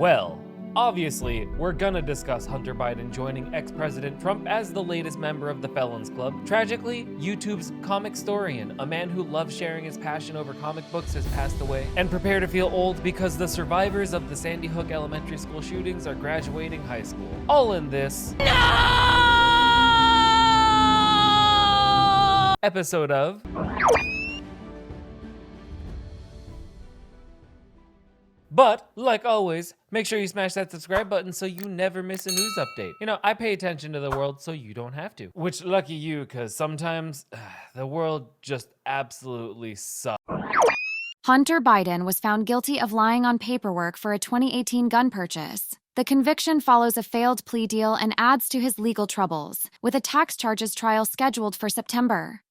Well, obviously, we're gonna discuss Hunter Biden joining ex-President Trump as the latest member of the Felons Club. Tragically, YouTube's Comicstorian, a man who loves sharing his passion over comic books, has passed away. And prepare to feel old because the survivors of the Sandy Hook elementary school shootings are graduating high school. All in this episode of But, like always, make sure you smash that subscribe button so you never miss a news update. You know, I pay attention to the world so you don't have to. Which, lucky you, because sometimes the world just absolutely sucks. Hunter Biden was found guilty of lying on paperwork for a 2018 gun purchase. The conviction follows a failed plea deal and adds to his legal troubles, with a tax charges trial scheduled for September.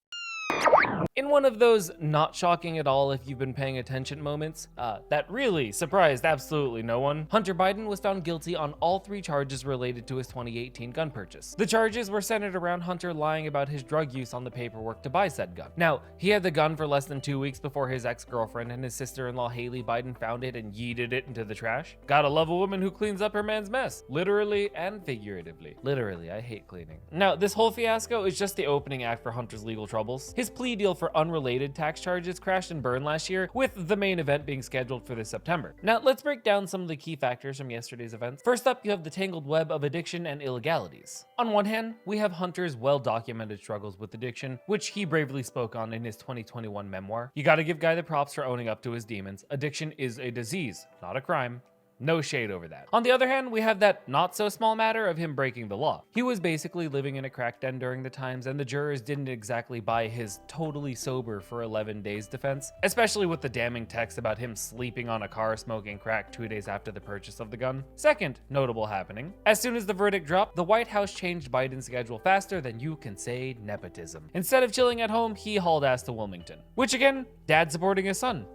In one of those not shocking at all if you've been paying attention moments, that really surprised absolutely no one, Hunter Biden was found guilty on all 3 charges related to his 2018 gun purchase. The charges were centered around Hunter lying about his drug use on the paperwork to buy said gun. Now, he had the gun for less than 2 weeks before his ex-girlfriend and his sister-in-law Haley Biden found it and yeeted it into the trash. Gotta love a woman who cleans up her man's mess, literally and figuratively. Literally, I hate cleaning. Now, this whole fiasco is just the opening act for Hunter's legal troubles. His plea deal for unrelated tax charges crashed and burned last year, with the main event being scheduled for this September. Now, let's break down some of the key factors from yesterday's events. First up, you have the tangled web of addiction and illegalities. On one hand, we have Hunter's well-documented struggles with addiction, which he bravely spoke on in his 2021 memoir. You gotta give Guy the props for owning up to his demons. Addiction is a disease, not a crime. No shade over that. On the other hand, we have that not so small matter of him breaking the law. He was basically living in a crack den during the times, and the jurors didn't exactly buy his totally sober for 11 days defense, especially with the damning text about him sleeping on a car smoking crack 2 days after the purchase of the gun. Second notable happening, as soon as the verdict dropped, the White House changed Biden's schedule faster than you can say nepotism. Instead of chilling at home, he hauled ass to Wilmington. Which again, dad supporting his son.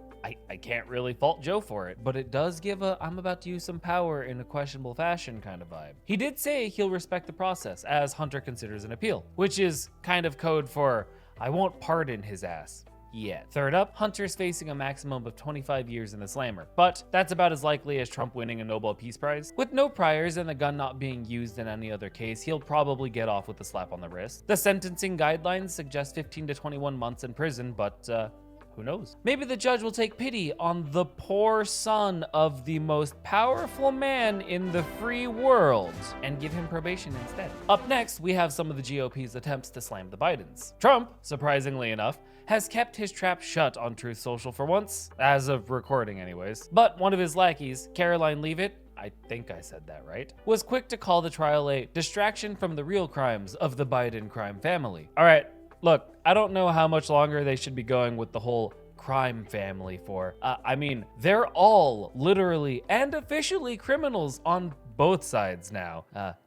I can't really fault Joe for it, but it does give a I'm about to use some power in a questionable fashion kind of vibe. He did say he'll respect the process as Hunter considers an appeal, which is kind of code for I won't pardon his ass yet. Third up, Hunter's facing a maximum of 25 years in the slammer, but that's about as likely as Trump winning a Nobel Peace Prize. With no priors and the gun not being used in any other case, he'll probably get off with a slap on the wrist. The sentencing guidelines suggest 15 to 21 months in prison, but who knows? Maybe the judge will take pity on the poor son of the most powerful man in the free world and give him probation instead. Up next, we have some of the GOP's attempts to slam the Bidens. Trump, surprisingly enough, has kept his trap shut on Truth Social for once, as of recording anyways. But one of his lackeys, Caroline Leavitt, I think I said that right, was quick to call the trial a distraction from the real crimes of the Biden crime family. All right, look, I don't know how much longer they should be going with the whole crime family for. I mean, they're all literally and officially criminals on both sides now.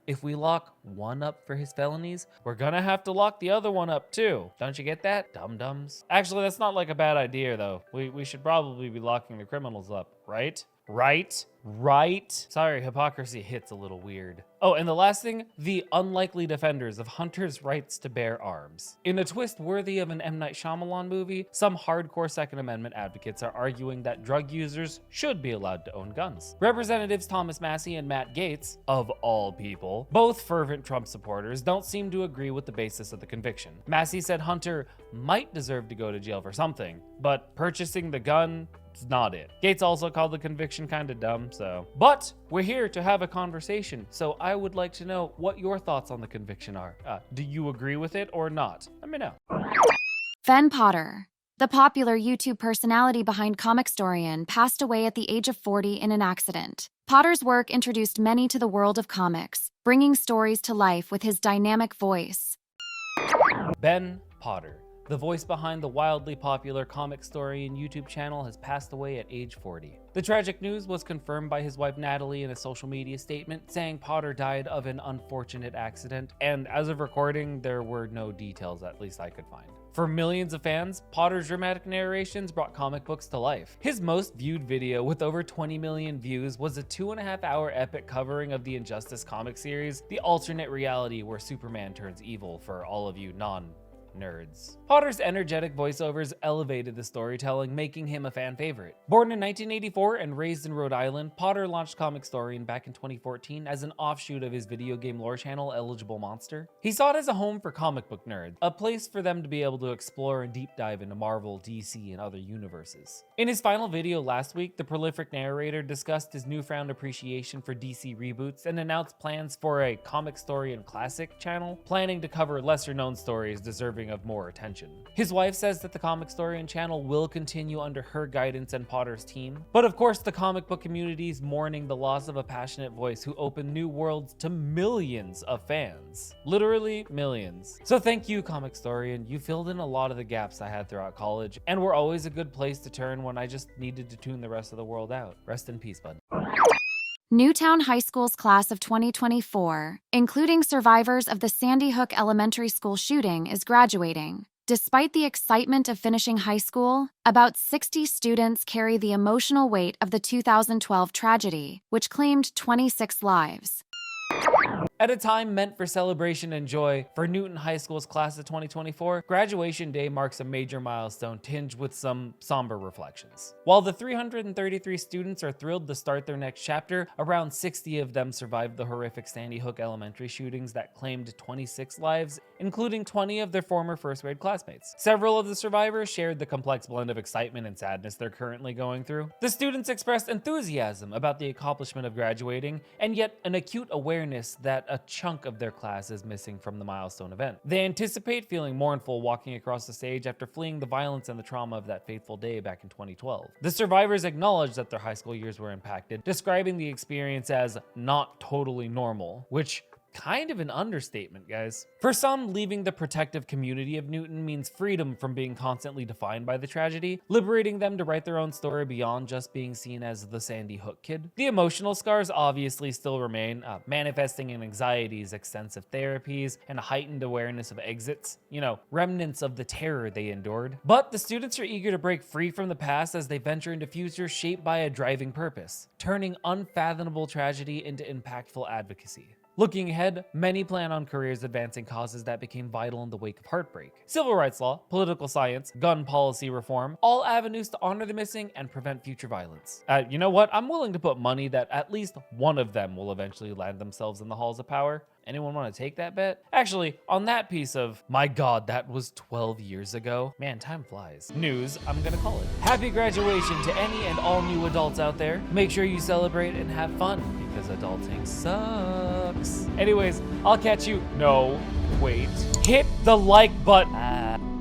If we lock one up for his felonies, we're gonna have to lock the other one up too. Don't you get that, dum-dums? Actually, that's not like a bad idea though. We should probably be locking the criminals up, right? Right? Sorry, hypocrisy hits a little weird. Oh, and the last thing, the unlikely defenders of Hunter's rights to bear arms. In a twist worthy of an M. Night Shyamalan movie, some hardcore Second Amendment advocates are arguing that drug users should be allowed to own guns. Representatives Thomas Massie and Matt Gaetz, of all people, both fervent Trump supporters, don't seem to agree with the basis of the conviction. Massie said Hunter might deserve to go to jail for something, but purchasing the gun, it's not it. Gaetz also called the conviction kind of dumb, so. But we're here to have a conversation, so I would like to know what your thoughts on the conviction are. Do you agree with it or not? Let me know. Fen Potter, the popular YouTube personality behind Comicstorian, passed away at the age of 40 in an accident. Potter's work introduced many to the world of comics, bringing stories to life with his dynamic voice. Ben Potter, the voice behind the wildly popular Comicstorian YouTube channel, has passed away at age 40. The tragic news was confirmed by his wife Natalie in a social media statement, saying Potter died of an unfortunate accident, and as of recording, there were no details, at least I could find. For millions of fans, Potter's dramatic narrations brought comic books to life. His most viewed video, with over 20 million views, was a 2.5-hour epic covering of the Injustice comic series, the alternate reality where Superman turns evil for all of you nerds. Potter's energetic voiceovers elevated the storytelling, making him a fan favorite. Born in 1984 and raised in Rhode Island, Potter launched Comicstorian back in 2014 as an offshoot of his video game lore channel, Eligible Monster. He saw it as a home for comic book nerds, a place for them to be able to explore and deep dive into Marvel, DC, and other universes. In his final video last week, the prolific narrator discussed his newfound appreciation for DC reboots and announced plans for a Comicstorian Classic channel, planning to cover lesser-known stories deserving of more attention. His wife says that the Comicstorian channel will continue under her guidance and Potter's team, but of course the comic book community is mourning the loss of a passionate voice who opened new worlds to millions of fans. Literally millions. So thank you, Comicstorian. You filled in a lot of the gaps I had throughout college, and were always a good place to turn when I just needed to tune the rest of the world out. Rest in peace, bud. Newtown High School's class of 2024, including survivors of the Sandy Hook Elementary School shooting, is graduating. Despite the excitement of finishing high school, about 60 students carry the emotional weight of the 2012 tragedy, which claimed 26 lives. At a time meant for celebration and joy for Newton High School's class of 2024, graduation day marks a major milestone tinged with some somber reflections. While the 333 students are thrilled to start their next chapter, around 60 of them survived the horrific Sandy Hook Elementary shootings that claimed 26 lives, including 20 of their former first grade classmates. Several of the survivors shared the complex blend of excitement and sadness they're currently going through. The students expressed enthusiasm about the accomplishment of graduating, and yet an acute awareness that a chunk of their class is missing from the milestone event. They anticipate feeling mournful walking across the stage after fleeing the violence and the trauma of that fateful day back in 2012. The survivors acknowledge that their high school years were impacted, describing the experience as not totally normal, which kind of an understatement, guys. For some, leaving the protective community of Newton means freedom from being constantly defined by the tragedy, liberating them to write their own story beyond just being seen as the Sandy Hook kid. The emotional scars obviously still remain, manifesting in anxieties, extensive therapies, and a heightened awareness of exits, remnants of the terror they endured. But the students are eager to break free from the past as they venture into futures shaped by a driving purpose, turning unfathomable tragedy into impactful advocacy. Looking ahead, many plan on careers advancing causes that became vital in the wake of heartbreak. Civil rights law, political science, gun policy reform, all avenues to honor the missing and prevent future violence. You know what? I'm willing to put money that at least one of them will eventually land themselves in the halls of power. Anyone want to take that bet? Actually, on that piece of, my god, that was 12 years ago. Man, time flies. News, I'm gonna call it. Happy graduation to any and all new adults out there. Make sure you celebrate and have fun, because adulting sucks. Anyways, I'll catch you. No, wait. Hit the like button.